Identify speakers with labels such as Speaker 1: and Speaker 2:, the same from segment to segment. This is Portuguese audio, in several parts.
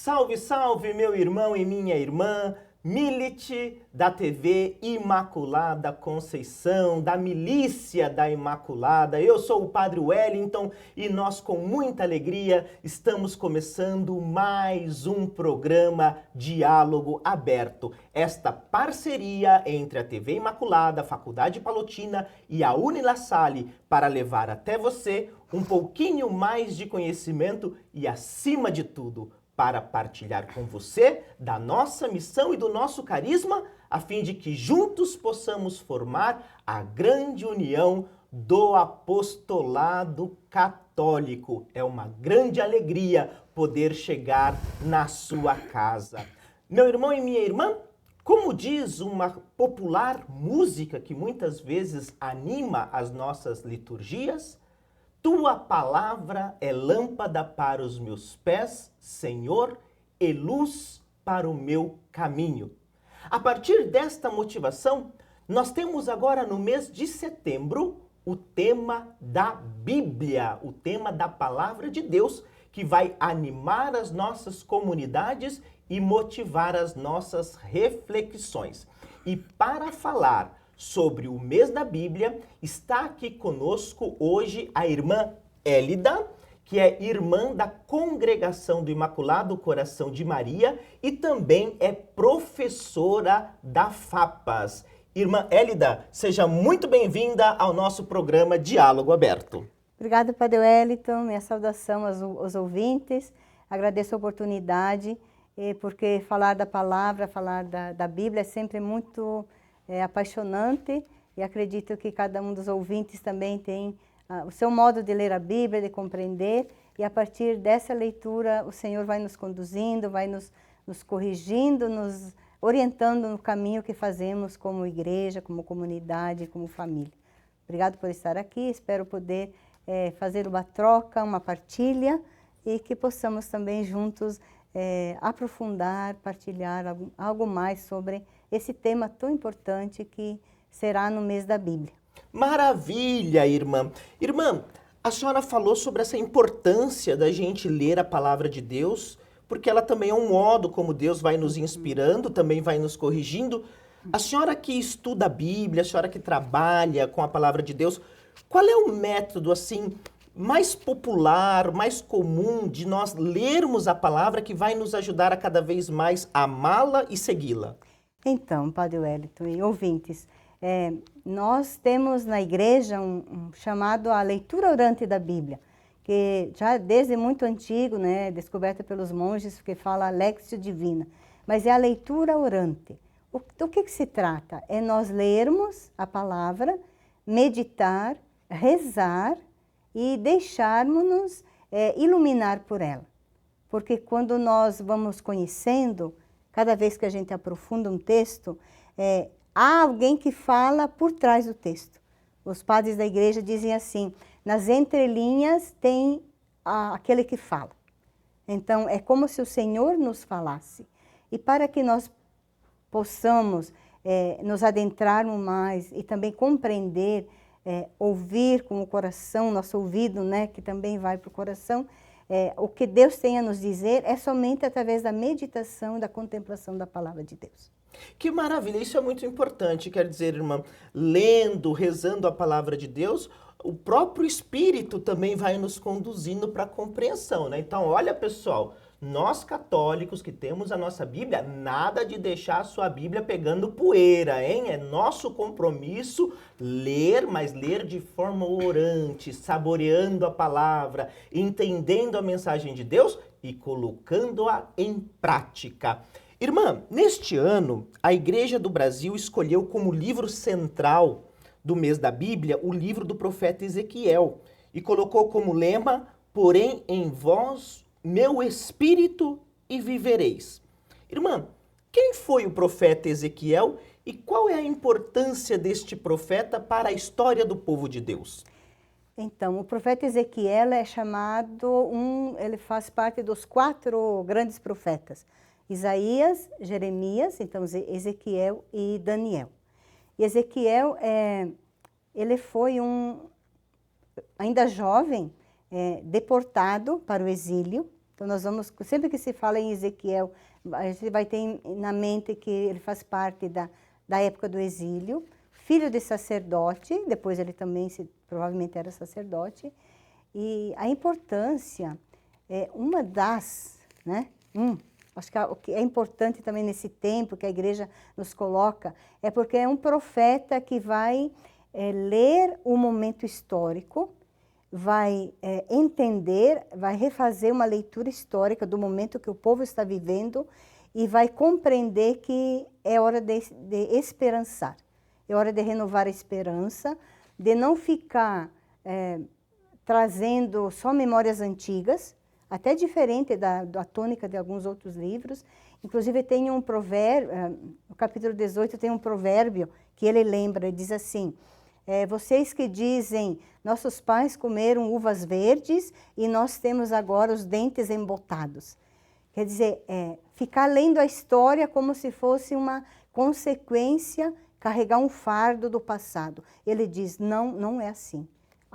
Speaker 1: Salve, salve, meu irmão e minha irmã, milite da TV Imaculada Conceição, da milícia da Imaculada. Eu sou o Padre Wellington e nós, com muita alegria, estamos começando mais um programa Diálogo Aberto. Esta parceria entre a TV Imaculada, a Faculdade Palotina e a UniLaSalle para levar até você um pouquinho mais de conhecimento e, acima de tudo, para partilhar com você da nossa missão e do nosso carisma, a fim de que juntos possamos formar a grande união do apostolado católico. É uma grande alegria poder chegar na sua casa. Meu irmão e minha irmã, como diz uma popular música que muitas vezes anima as nossas liturgias, tua palavra é lâmpada para os meus pés, Senhor, e luz para o meu caminho. A partir desta motivação, nós temos agora no mês de setembro o tema da Bíblia, o tema da palavra de Deus, que vai animar as nossas comunidades e motivar as nossas reflexões. E para falar sobre o mês da Bíblia, está aqui conosco hoje a irmã Élida, que é irmã da Congregação do Imaculado Coração de Maria e também é professora da FAPAS. Irmã Élida, seja muito bem-vinda ao nosso programa Diálogo Aberto.
Speaker 2: Obrigada, Padre Wellington, minha saudação aos ouvintes, agradeço a oportunidade, porque falar da palavra, falar da Bíblia é sempre muito apaixonante e acredito que cada um dos ouvintes também tem o seu modo de ler a Bíblia, de compreender, e a partir dessa leitura o Senhor vai nos conduzindo, vai nos corrigindo, nos orientando no caminho que fazemos como igreja, como comunidade, como família. Obrigado por estar aqui, espero poder fazer uma troca, uma partilha e que possamos também juntos aprofundar, partilhar algo mais sobre esse tema tão importante que será no mês da Bíblia.
Speaker 1: Maravilha, irmã! Irmã, a senhora falou sobre essa importância da gente ler a palavra de Deus, porque ela também é um modo como Deus vai nos inspirando, também vai nos corrigindo. A senhora que estuda a Bíblia, a senhora que trabalha com a palavra de Deus, qual é o método, assim, mais popular, mais comum de nós lermos a palavra que vai nos ajudar a cada vez mais amá-la e segui-la?
Speaker 2: Então, Padre Wellington e ouvintes, nós temos na igreja um chamado a leitura orante da Bíblia, que já desde muito antigo, né, descoberta pelos monges, que fala Lectio Divina, mas é a leitura orante. Do que se trata? É nós lermos a palavra, meditar, rezar e deixarmos-nos iluminar por ela. Porque quando nós vamos conhecendo, cada vez que a gente aprofunda um texto, há alguém que fala por trás do texto. Os padres da igreja dizem assim, nas entrelinhas tem aquele que fala. Então, é como se o Senhor nos falasse. E para que nós possamos nos adentrarmos mais e também compreender, ouvir com o coração, nosso ouvido, né, que também vai para o coração, o que Deus tem a nos dizer é somente através da meditação e da contemplação da palavra de Deus.
Speaker 1: Que maravilha, isso é muito importante, quer dizer, irmã, lendo, rezando a palavra de Deus, o próprio Espírito também vai nos conduzindo para a compreensão, né? Então, olha, pessoal, nós católicos que temos a nossa Bíblia, nada de deixar a sua Bíblia pegando poeira, hein? É nosso compromisso ler, mas ler de forma orante, saboreando a palavra, entendendo a mensagem de Deus e colocando-a em prática. Irmã, neste ano, a Igreja do Brasil escolheu como livro central do mês da Bíblia o livro do profeta Ezequiel e colocou como lema, porém em vós meu espírito e vivereis. Irmã, quem foi o profeta Ezequiel e qual é a importância deste profeta para a história do povo de Deus?
Speaker 2: Então, o profeta Ezequiel é chamado, ele faz parte dos 4 grandes profetas. Isaías, Jeremias, então Ezequiel e Daniel. E Ezequiel, ele foi ainda jovem, deportado para o exílio, Então, nós vamos, sempre que se fala em Ezequiel, a gente vai ter na mente que ele faz parte da época do exílio, filho de sacerdote, depois ele também provavelmente era sacerdote, e a importância, uma das, né, acho que o que é importante também nesse tempo que a igreja nos coloca, é porque é um profeta que vai ler o momento histórico, vai entender, vai refazer uma leitura histórica do momento que o povo está vivendo e vai compreender que é hora de esperançar, é hora de renovar a esperança, de não ficar trazendo só memórias antigas, até diferente da tônica de alguns outros livros. Inclusive tem um provérbio, no capítulo 18 tem um provérbio que ele lembra, ele diz assim, vocês que dizem, nossos pais comeram uvas verdes e nós temos agora os dentes embotados. Quer dizer, ficar lendo a história como se fosse uma consequência, carregar um fardo do passado. Ele diz, não é assim.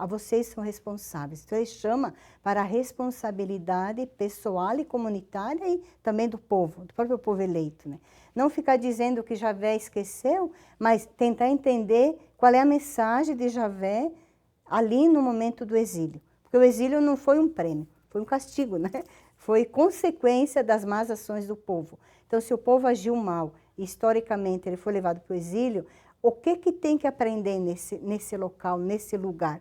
Speaker 2: Vocês são responsáveis. Então, ele chama para a responsabilidade pessoal e comunitária e também do povo, do próprio povo eleito, né? Não ficar dizendo que Javé esqueceu, mas tentar entender qual é a mensagem de Javé ali no momento do exílio. Porque o exílio não foi um prêmio, foi um castigo, né? Foi consequência das más ações do povo. Então, se o povo agiu mal, e historicamente ele foi levado para o exílio, o que tem que aprender nesse local, nesse lugar?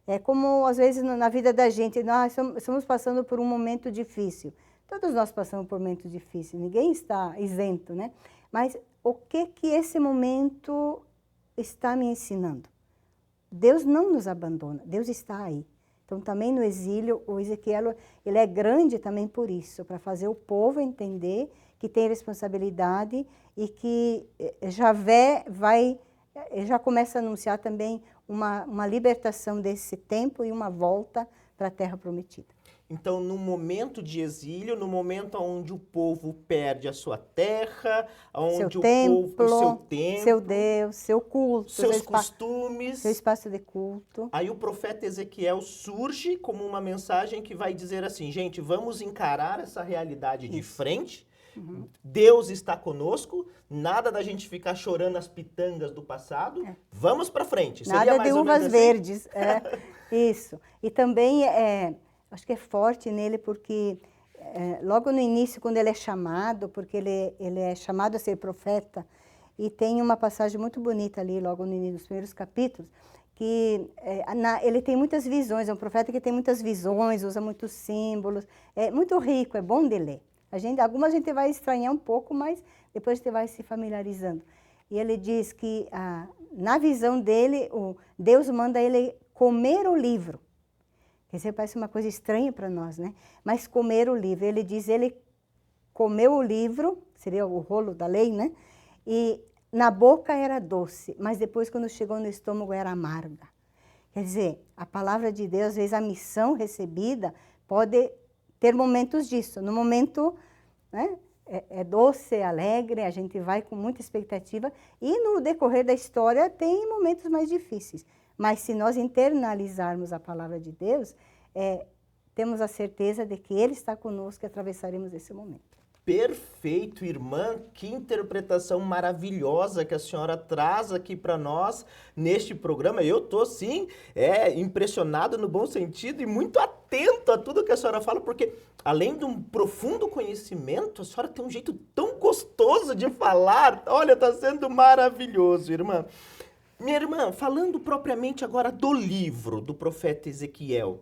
Speaker 2: É como, às vezes, na vida da gente, nós estamos passando por um momento difícil. Todos nós passamos por momentos difíceis, ninguém está isento, né? Mas o que esse momento está me ensinando? Deus não nos abandona, Deus está aí. Então, também no exílio, o Ezequiel, ele é grande também por isso, para fazer o povo entender que tem responsabilidade e que Javé já começa a anunciar também uma libertação desse tempo e uma volta para a terra prometida.
Speaker 1: Então, no momento de exílio, no momento onde o povo perde a sua terra, onde o seu templo,
Speaker 2: seu Deus, seu culto,
Speaker 1: seus costumes,
Speaker 2: seu espaço de culto.
Speaker 1: Aí o profeta Ezequiel surge como uma mensagem que vai dizer assim, gente, vamos encarar essa realidade de frente. Deus está conosco, nada da gente ficar chorando as pitangas do passado, vamos para frente.
Speaker 2: Nada
Speaker 1: Seria mais
Speaker 2: de
Speaker 1: ou menos
Speaker 2: uvas
Speaker 1: assim?
Speaker 2: verdes, isso. E também, acho que é forte nele porque logo no início, quando ele é chamado, porque ele é chamado a ser profeta, e tem uma passagem muito bonita ali, logo no início dos primeiros capítulos, que ele tem muitas visões, é um profeta que tem muitas visões, usa muitos símbolos, é muito rico, é bom de ler. Algumas a gente vai estranhar um pouco, mas depois a gente vai se familiarizando. E ele diz que, na visão dele, Deus manda ele comer o livro. Isso parece uma coisa estranha para nós, né? Mas comer o livro. Ele diz, ele comeu o livro, seria o rolo da lei, né? E na boca era doce, mas depois, quando chegou no estômago, era amarga. Quer dizer, a palavra de Deus, às vezes a missão recebida pode ter momentos disso. No momento, né, é doce, é alegre, a gente vai com muita expectativa, e no decorrer da história tem momentos mais difíceis. Mas se nós internalizarmos a palavra de Deus, temos a certeza de que Ele está conosco e atravessaremos esse momento.
Speaker 1: Perfeito, irmã, que interpretação maravilhosa que a senhora traz aqui para nós neste programa. Eu estou, sim, impressionado no bom sentido e muito atento a tudo que a senhora fala, porque além de um profundo conhecimento, a senhora tem um jeito tão gostoso de falar. Olha, está sendo maravilhoso, irmã. Minha irmã, falando propriamente agora do livro do profeta Ezequiel,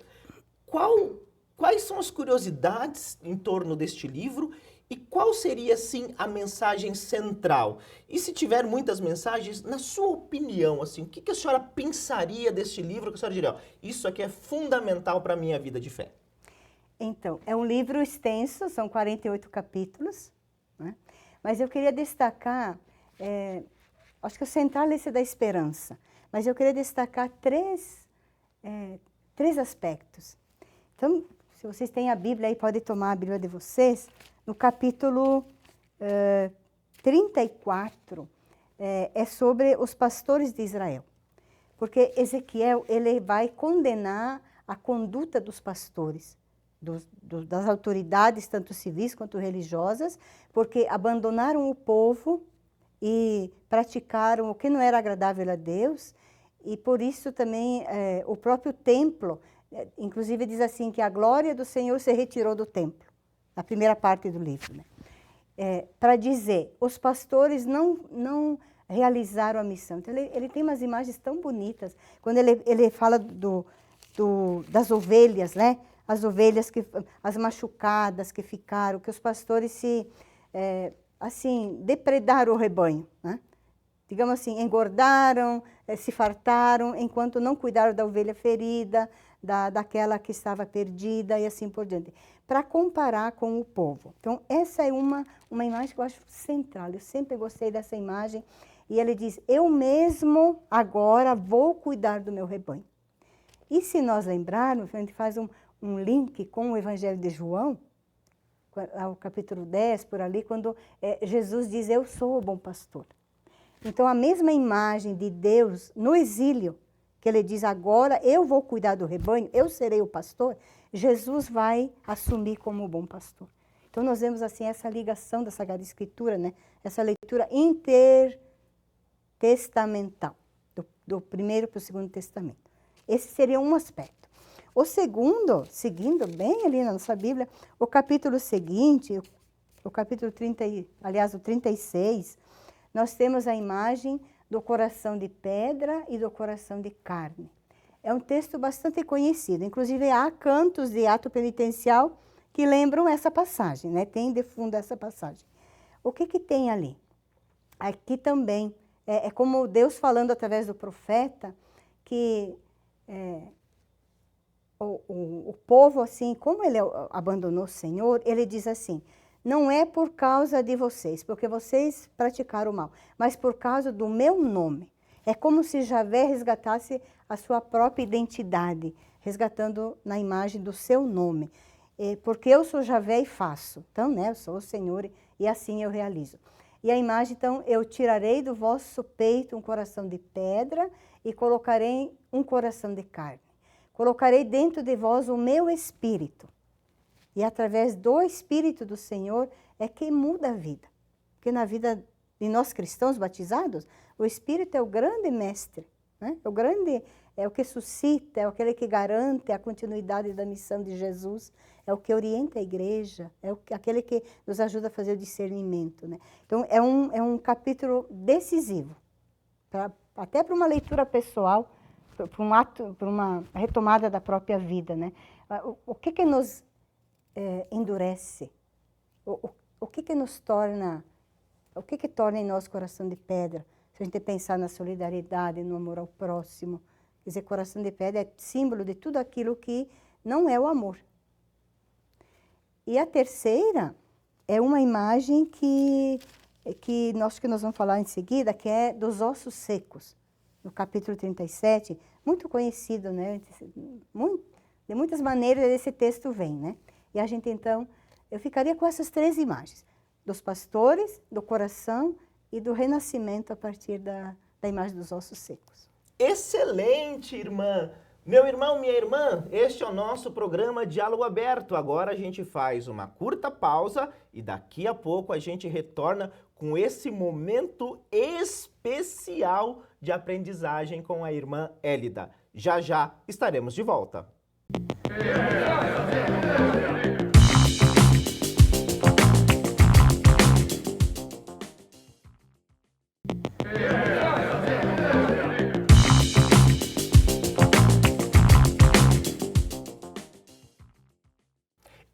Speaker 1: quais são as curiosidades em torno deste livro? E qual seria, assim, a mensagem central? E se tiver muitas mensagens, na sua opinião, assim, o que a senhora pensaria deste livro? Que a senhora diria, isso aqui é fundamental para a minha vida de fé.
Speaker 2: Então, é um livro extenso, são 48 capítulos, né? Mas eu queria destacar, acho que o central é esse da esperança, mas eu queria destacar três aspectos. Então, se vocês têm a Bíblia aí, podem tomar a Bíblia de vocês. No capítulo 34, é sobre os pastores de Israel. Porque Ezequiel, ele vai condenar a conduta dos pastores. das autoridades, tanto civis quanto religiosas, porque abandonaram o povo e praticaram o que não era agradável a Deus, e por isso também o próprio templo, inclusive diz assim, que a glória do Senhor se retirou do templo, na primeira parte do livro, né? Para dizer, os pastores não realizaram a missão. Então, ele tem umas imagens tão bonitas, quando ele fala das ovelhas, né? As ovelhas, as machucadas que ficaram, que os pastores assim, depredaram o rebanho, né? Digamos assim, engordaram, se fartaram, enquanto não cuidaram da ovelha ferida, daquela que estava perdida e assim por diante, para comparar com o povo. Então, essa é uma imagem que eu acho central, eu sempre gostei dessa imagem, e ele diz, eu mesmo agora vou cuidar do meu rebanho. E se nós lembrarmos, a gente faz um link com o Evangelho de João, ao capítulo 10, por ali, quando Jesus diz, eu sou o bom pastor. Então, a mesma imagem de Deus no exílio, que ele diz, agora eu vou cuidar do rebanho, eu serei o pastor, Jesus vai assumir como o bom pastor. Então, nós vemos assim essa ligação da Sagrada Escritura, né? Essa leitura intertestamental, do primeiro para o segundo testamento. Esse seria um aspecto. O segundo, seguindo bem ali na nossa Bíblia, o capítulo seguinte, o capítulo 30, aliás, o 36, nós temos a imagem do coração de pedra e do coração de carne. É um texto bastante conhecido, inclusive há cantos de ato penitencial que lembram essa passagem, né? Tem de fundo essa passagem. O que tem ali? Aqui também, é como Deus falando através do profeta, que o povo, assim, como ele abandonou o Senhor, ele diz assim, não é por causa de vocês, porque vocês praticaram o mal, mas por causa do meu nome. É como se Javé resgatasse a sua própria identidade, resgatando na imagem do seu nome. Porque eu sou Javé e faço. Então, né, eu sou o Senhor e assim eu realizo. E a imagem, então, eu tirarei do vosso peito um coração de pedra e colocarei um coração de carne. Colocarei dentro de vós o meu espírito. E através do Espírito do Senhor é que muda a vida. Porque na vida de nós cristãos batizados, o Espírito é o grande mestre, né? É o que suscita, é aquele que garante a continuidade da missão de Jesus, é o que orienta a igreja, aquele que nos ajuda a fazer o discernimento, né? Então, é um capítulo decisivo, até para uma leitura pessoal, para uma retomada da própria vida, né? O que nos endurece? O que nos torna, o que torna em nós coração de pedra? Se a gente pensar na solidariedade, no amor ao próximo, quer dizer, coração de pedra é símbolo de tudo aquilo que não é o amor. E a terceira é uma imagem que nós vamos falar em seguida, que é dos ossos secos, no capítulo 37, muito conhecido, né? De muitas maneiras esse texto vem, né? E a gente, então, eu ficaria com essas três imagens, dos pastores, do coração e do renascimento a partir da imagem dos ossos secos.
Speaker 1: Excelente, irmã! Meu irmão, minha irmã, este é o nosso programa Diálogo Aberto. Agora a gente faz uma curta pausa e daqui a pouco a gente retorna com esse momento especial de aprendizagem com a irmã Hélida. Já já estaremos de volta.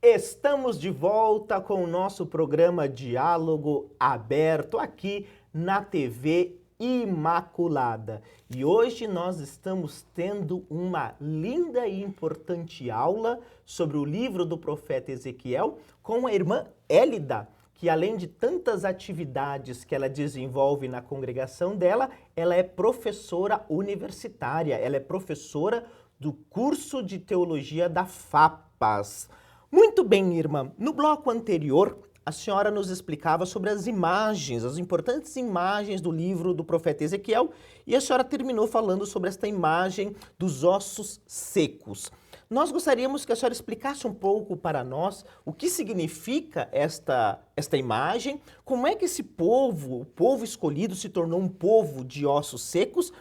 Speaker 1: Estamos de volta com o nosso programa Diálogo Aberto aqui na TV Imaculada. E hoje nós estamos tendo uma linda e importante aula sobre o livro do profeta Ezequiel com a irmã Hélida, que além de tantas atividades que ela desenvolve na congregação dela, ela é professora universitária, ela é professora do curso de teologia da FAPAS. Muito bem, irmã. No bloco anterior, a senhora nos explicava sobre as imagens, as importantes imagens do livro do profeta Ezequiel, e a senhora terminou falando sobre esta imagem dos ossos secos. nós gostaríamos que a senhora explicasse um pouco para nós o que significa esta imagem, como é que esse povo, o povo escolhido, se tornou um povo de ossos secos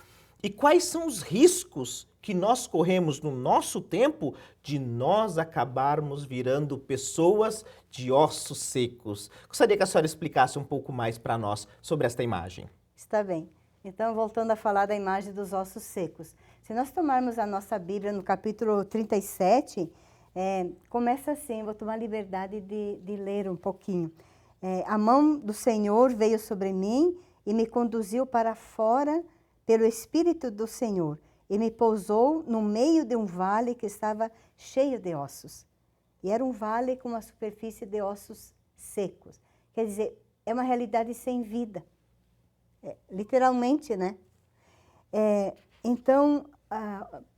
Speaker 1: e quais são os riscos que nós corremos no nosso tempo de nós acabarmos virando pessoas de ossos secos. Gostaria que a senhora explicasse um pouco mais para nós sobre esta imagem.
Speaker 2: Está bem. Então, voltando a falar da imagem dos ossos secos. Se nós tomarmos a nossa Bíblia no capítulo 37, começa assim, vou tomar a liberdade de ler um pouquinho. A mão do Senhor veio sobre mim e me conduziu para fora pelo Espírito do Senhor e me pousou no meio de um vale que estava cheio de ossos. E era um vale com uma superfície de ossos secos. Quer dizer, é uma realidade sem vida. Literalmente, né? Então,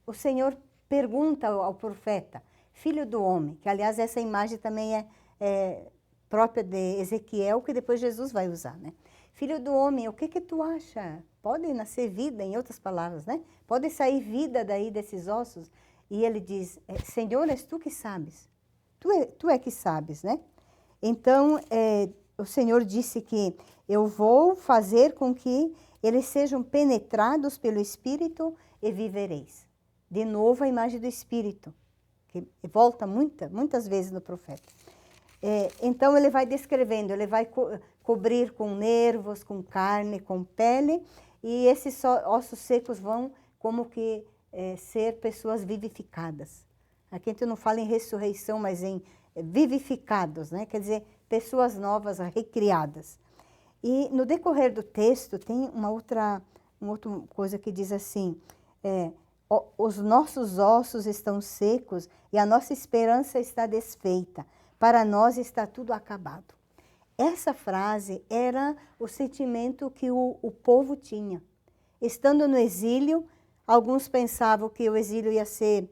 Speaker 2: o Senhor pergunta ao profeta, filho do homem, que aliás essa imagem também é própria de Ezequiel, que depois Jesus vai usar, né? Filho do homem, o que tu acha? Pode nascer vida, em outras palavras, né? Pode sair vida daí desses ossos? E ele diz, Senhor, és tu que sabes. Tu é que sabes, né? Então, o Senhor disse que eu vou fazer com que eles sejam penetrados pelo Espírito e vivereis. De novo a imagem do Espírito, que volta muitas vezes no profeta. Então ele vai descrevendo, ele vai cobrir com nervos, com carne, com pele, e esses ossos secos vão como que ser pessoas vivificadas. Aqui a gente não fala em ressurreição, mas em vivificados, né? Quer dizer, pessoas novas, recriadas. E no decorrer do texto tem uma outra coisa que diz assim, os nossos ossos estão secos e a nossa esperança está desfeita, para nós está tudo acabado. Essa frase era o sentimento que o povo tinha. Estando no exílio, alguns pensavam que o exílio ia ser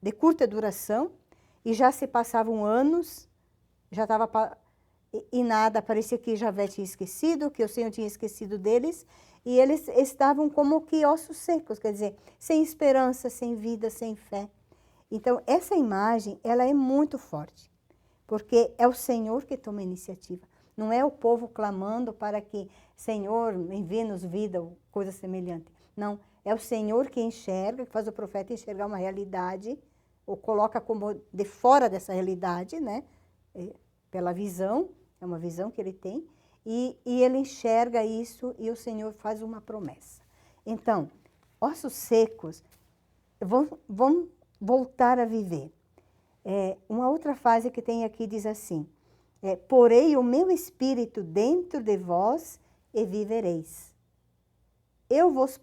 Speaker 2: de curta duração, e já se passavam anos, já estava e nada, parecia que Javé tinha esquecido, que o Senhor tinha esquecido deles, e eles estavam como que ossos secos, quer dizer, sem esperança, sem vida, sem fé. Então, essa imagem, ela é muito forte, porque é o Senhor que toma a iniciativa. Não é o povo clamando para que, Senhor, envie-nos vida ou coisa semelhante. Não, é o Senhor que enxerga, que faz o profeta enxergar uma realidade, ou coloca como de fora dessa realidade, né? Pela visão, é uma visão que ele tem, e ele enxerga isso e o Senhor faz uma promessa. Então, ossos secos vão voltar a viver. Uma outra frase que tem aqui diz assim, porei o meu espírito dentro de vós e vivereis. Eu vos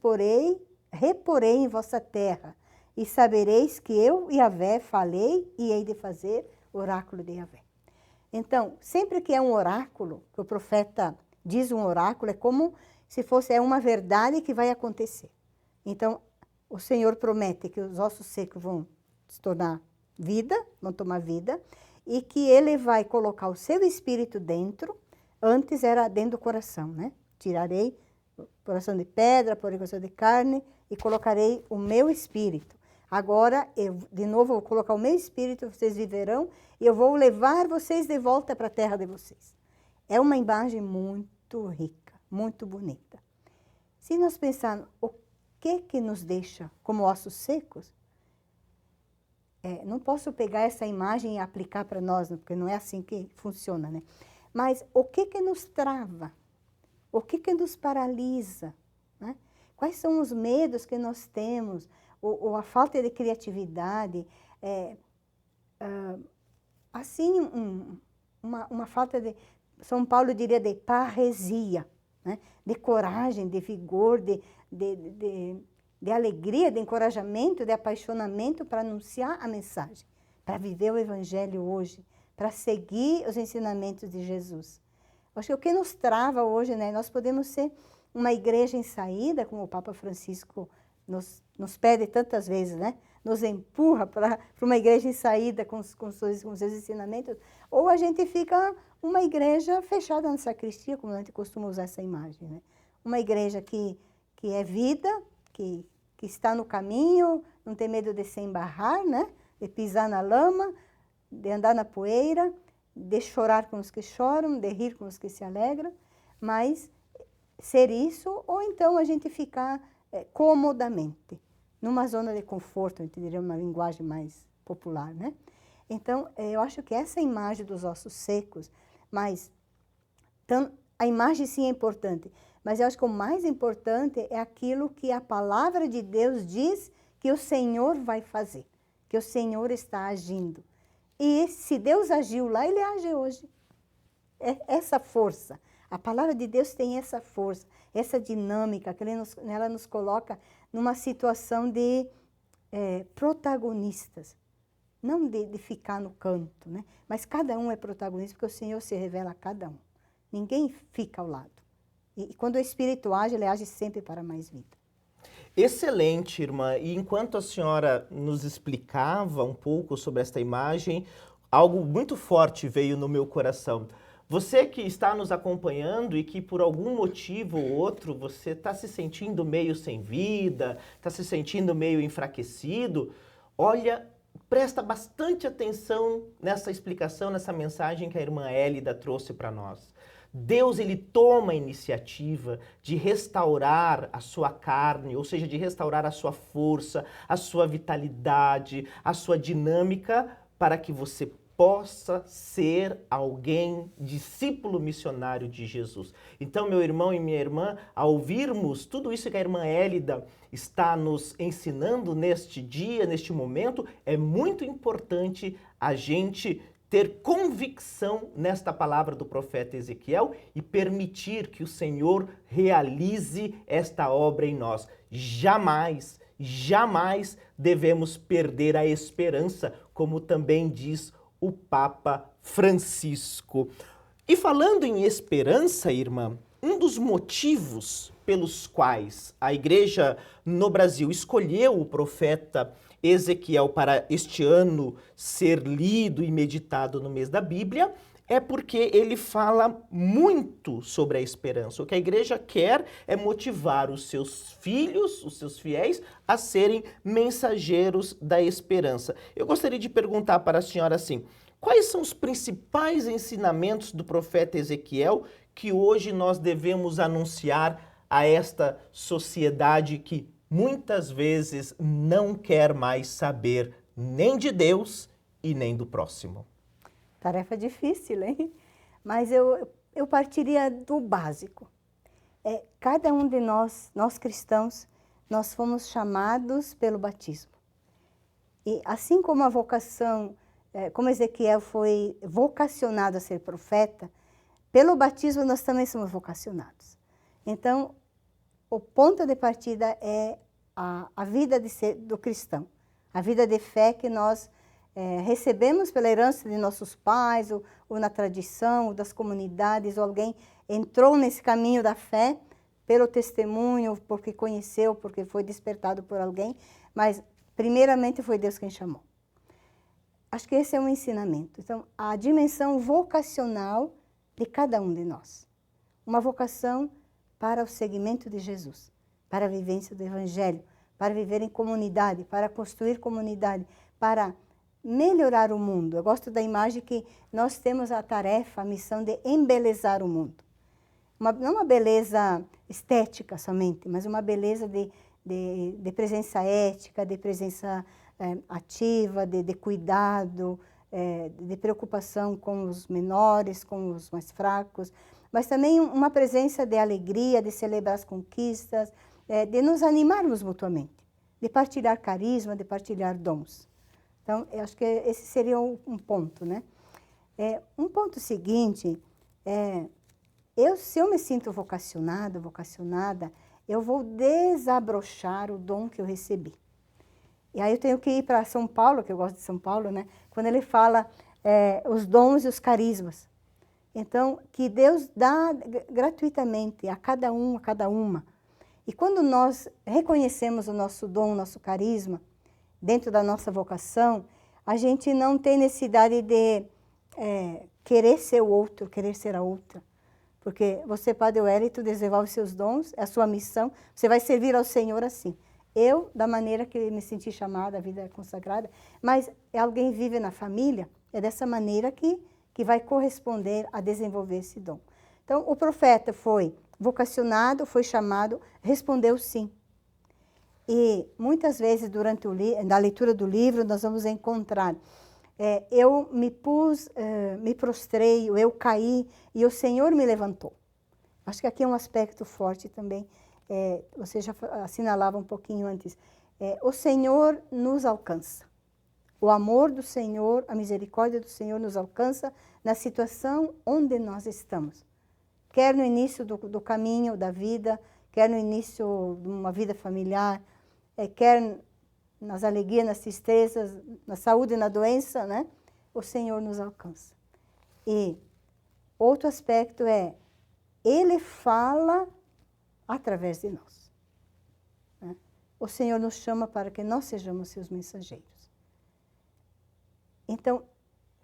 Speaker 2: reporei em vossa terra, e sabereis que eu, Yahvé, falei e hei de fazer oráculo de Yahvé. Então, sempre que é um oráculo, que o profeta diz um oráculo, é como se fosse uma verdade que vai acontecer. Então, o Senhor promete que os ossos secos vão se tornar vida, vão tomar vida, e que ele vai colocar o seu espírito dentro, antes era dentro do coração, né? Tirarei o coração de pedra, porém coração de carne, e colocarei o meu espírito. Agora, de novo, vou colocar o meu espírito, vocês viverão, e eu vou levar vocês de volta para a terra de vocês. É uma imagem muito rica, muito bonita. Se nós pensarmos, o que nos deixa como ossos secos? Não posso pegar essa imagem e aplicar para nós, porque não é assim que funciona, né? Mas o que nos trava? O que nos paralisa? Né? Quais são os medos que nós temos? Ou a falta de criatividade, assim, uma falta de, São Paulo diria, de parresia, né? De coragem, de vigor, de alegria, de encorajamento, de apaixonamento para anunciar a mensagem, para viver o Evangelho hoje, para seguir os ensinamentos de Jesus. Acho que o que nos trava hoje, né? Nós podemos ser uma igreja em saída, como o Papa Francisco nos pede tantas vezes, né? Nos empurra para uma igreja em saída com seus ensinamentos, ou a gente fica uma igreja fechada na sacristia, como a gente costuma usar essa imagem, né? Uma igreja que é vida, que que está no caminho, não ter medo de se embarrar, né? De pisar na lama, de andar na poeira, de chorar com os que choram, de rir com os que se alegram, mas ser isso, ou então a gente ficar comodamente, numa zona de conforto, a gente diria uma linguagem mais popular, né? Então, eu acho que essa imagem dos ossos secos, mas a imagem sim é importante, mas eu acho que o mais importante é aquilo que a palavra de Deus diz que o Senhor vai fazer, que o Senhor está agindo. E se Deus agiu lá, Ele age hoje. É essa força. A palavra de Deus tem essa força, essa dinâmica, que ela nos coloca numa situação de protagonistas. Não de ficar no canto, né? Mas cada um é protagonista, porque o Senhor se revela a cada um. Ninguém fica ao lado. E quando o Espírito age, ele age sempre para mais vida.
Speaker 1: Excelente, irmã. E enquanto a senhora nos explicava um pouco sobre esta imagem, algo muito forte veio no meu coração. Você que está nos acompanhando e que por algum motivo ou outro você está se sentindo meio sem vida, está se sentindo meio enfraquecido, olha, presta bastante atenção nessa explicação, nessa mensagem que a irmã Hélida trouxe para nós. Deus, ele toma a iniciativa de restaurar a sua carne, ou seja, de restaurar a sua força, a sua vitalidade, a sua dinâmica, para que você possa ser alguém, discípulo missionário de Jesus. Então, meu irmão e minha irmã, ao ouvirmos tudo isso que a irmã Hélida está nos ensinando neste dia, neste momento, é muito importante a gente ter convicção nesta palavra do profeta Ezequiel e permitir que o Senhor realize esta obra em nós. Jamais, jamais devemos perder a esperança, como também diz o Papa Francisco. E falando em esperança, irmã, um dos motivos pelos quais a igreja no Brasil escolheu o profeta Ezequiel para este ano ser lido e meditado no mês da Bíblia é porque ele fala muito sobre a esperança. O que a igreja quer é motivar os seus filhos, os seus fiéis, a serem mensageiros da esperança. Eu gostaria de perguntar para a senhora assim, quais são os principais ensinamentos do profeta Ezequiel que hoje nós devemos anunciar a esta sociedade que muitas vezes não quer mais saber nem de Deus e nem do próximo?
Speaker 2: Tarefa difícil, hein? Mas eu partiria do básico. Cada um de nós cristãos, nós fomos chamados pelo batismo. E assim como a vocação, como Ezequiel foi vocacionado a ser profeta, pelo batismo nós também somos vocacionados. Então, o ponto de partida é a vida do cristão, a vida de fé que nós recebemos pela herança de nossos pais, ou na tradição, ou das comunidades, ou alguém entrou nesse caminho da fé pelo testemunho, porque conheceu, porque foi despertado por alguém, mas primeiramente foi Deus quem chamou. Acho que esse é um ensinamento. Então, a dimensão vocacional de cada um de nós. Uma vocação para o seguimento de Jesus, para a vivência do Evangelho, para viver em comunidade, para construir comunidade, para melhorar o mundo. Eu gosto da imagem que nós temos a tarefa, a missão de embelezar o mundo. Não uma beleza estética somente, mas uma beleza de presença ética, de presença ativa, de cuidado, de preocupação com os menores, com os mais fracos, mas também uma presença de alegria, de celebrar as conquistas, de nos animarmos mutuamente, de partilhar carisma, de partilhar dons. Então, eu acho que esse seria um ponto, né? Um ponto seguinte se eu me sinto vocacionada, eu vou desabrochar o dom que eu recebi. E aí eu tenho que ir para São Paulo, que eu gosto de São Paulo, né? Quando ele fala os dons e os carismas. Então, que Deus dá gratuitamente a cada um, a cada uma. E quando nós reconhecemos o nosso dom, o nosso carisma, dentro da nossa vocação, a gente não tem necessidade de querer ser o outro, querer ser a outra. Porque você, Padre Wellington, desenvolve seus dons, é a sua missão, você vai servir ao Senhor assim. Eu, da maneira que me senti chamada, a vida consagrada, mas alguém vive na família, é dessa maneira que vai corresponder a desenvolver esse dom. Então, o profeta foi vocacionado, foi chamado, respondeu sim. E muitas vezes, durante a leitura do livro, nós vamos encontrar, eu me prostrei, eu caí, e o Senhor me levantou. Acho que aqui é um aspecto forte também, você já assinalava um pouquinho antes. O Senhor nos alcança. O amor do Senhor, a misericórdia do Senhor nos alcança na situação onde nós estamos. Quer no início do caminho da vida, quer no início de uma vida familiar, quer nas alegrias, nas tristezas, na saúde e na doença, né? O Senhor nos alcança. E outro aspecto Ele fala através de nós. Né? O Senhor nos chama para que nós sejamos seus mensageiros. Então,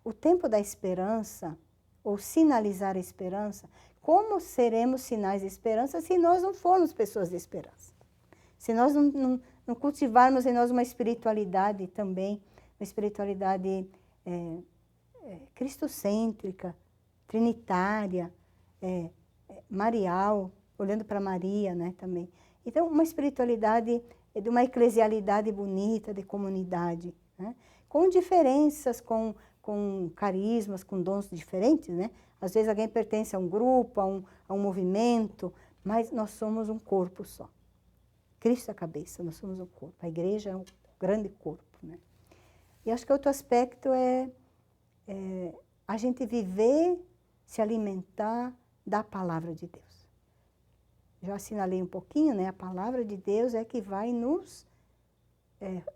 Speaker 2: o tempo da esperança, ou sinalizar a esperança, como seremos sinais de esperança se nós não formos pessoas de esperança? Se nós não cultivarmos em nós uma espiritualidade também, uma espiritualidade cristocêntrica, trinitária, marial, olhando para Maria, né, também. Então, uma espiritualidade de uma eclesialidade bonita, de comunidade, né, com diferenças, com carismas, com dons diferentes, né? Às vezes alguém pertence a um grupo, a um movimento, mas nós somos um corpo só. Cristo é a cabeça, nós somos um corpo. A igreja é um grande corpo, né? E acho que outro aspecto é a gente viver, se alimentar da palavra de Deus. Já assinalei um pouquinho, né? A palavra de Deus é que vai nos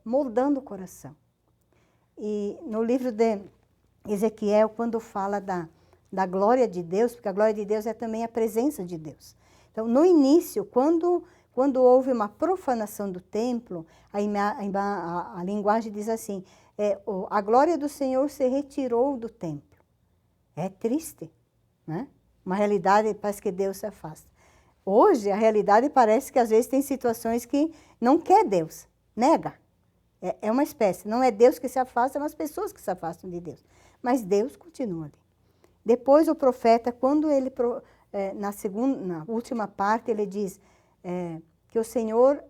Speaker 2: moldando o coração. E no livro de Ezequiel, quando fala da glória de Deus, porque a glória de Deus é também a presença de Deus. Então, no início, quando houve uma profanação do templo, a linguagem diz assim, a glória do Senhor se retirou do templo. É triste, né? Uma realidade, parece que Deus se afasta. Hoje, a realidade parece que às vezes tem situações que não quer Deus, nega. É uma espécie, não é Deus que se afasta, são as pessoas que se afastam de Deus. Mas Deus continua ali. Depois o profeta, quando ele, na última parte, ele diz que o Senhor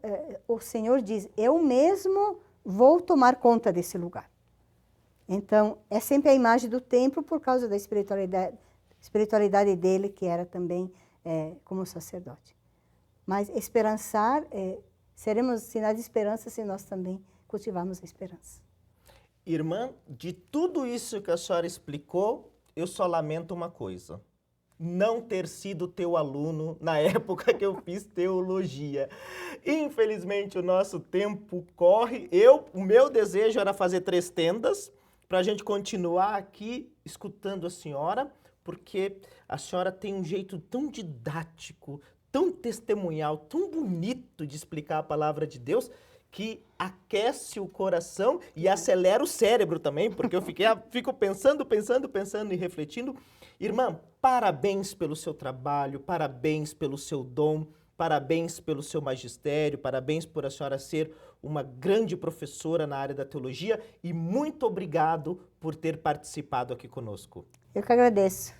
Speaker 2: diz, eu mesmo vou tomar conta desse lugar. Então, é sempre a imagem do templo por causa da espiritualidade dele, que era também como sacerdote. Mas esperançar, seremos sinais de esperança se nós também cultivarmos a esperança.
Speaker 1: Irmã, de tudo isso que a senhora explicou, eu só lamento uma coisa. Não ter sido teu aluno na época que eu fiz teologia. Infelizmente, o nosso tempo corre. O meu desejo era fazer 3 tendas para a gente continuar aqui escutando a senhora, porque a senhora tem um jeito tão didático, tão testemunhal, tão bonito de explicar a palavra de Deus, que aquece o coração e acelera o cérebro também, porque eu fico pensando e refletindo. Irmã, parabéns pelo seu trabalho, parabéns pelo seu dom, parabéns pelo seu magistério, parabéns por a senhora ser uma grande professora na área da teologia e muito obrigado por ter participado aqui conosco.
Speaker 2: Eu que agradeço.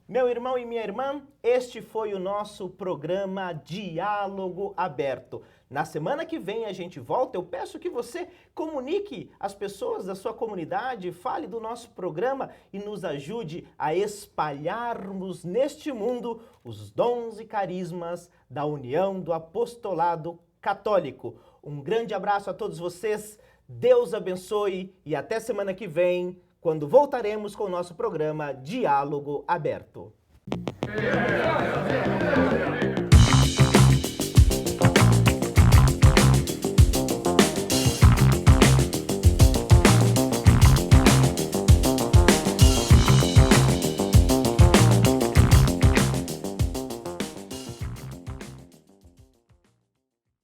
Speaker 1: Meu irmão e minha irmã, este foi o nosso programa Diálogo Aberto. Na semana que vem a gente volta. Eu peço que você comunique às pessoas da sua comunidade, fale do nosso programa e nos ajude a espalharmos neste mundo os dons e carismas da União do Apostolado Católico. Um grande abraço a todos vocês, Deus abençoe e até semana que vem, quando voltaremos com o nosso programa Diálogo Aberto.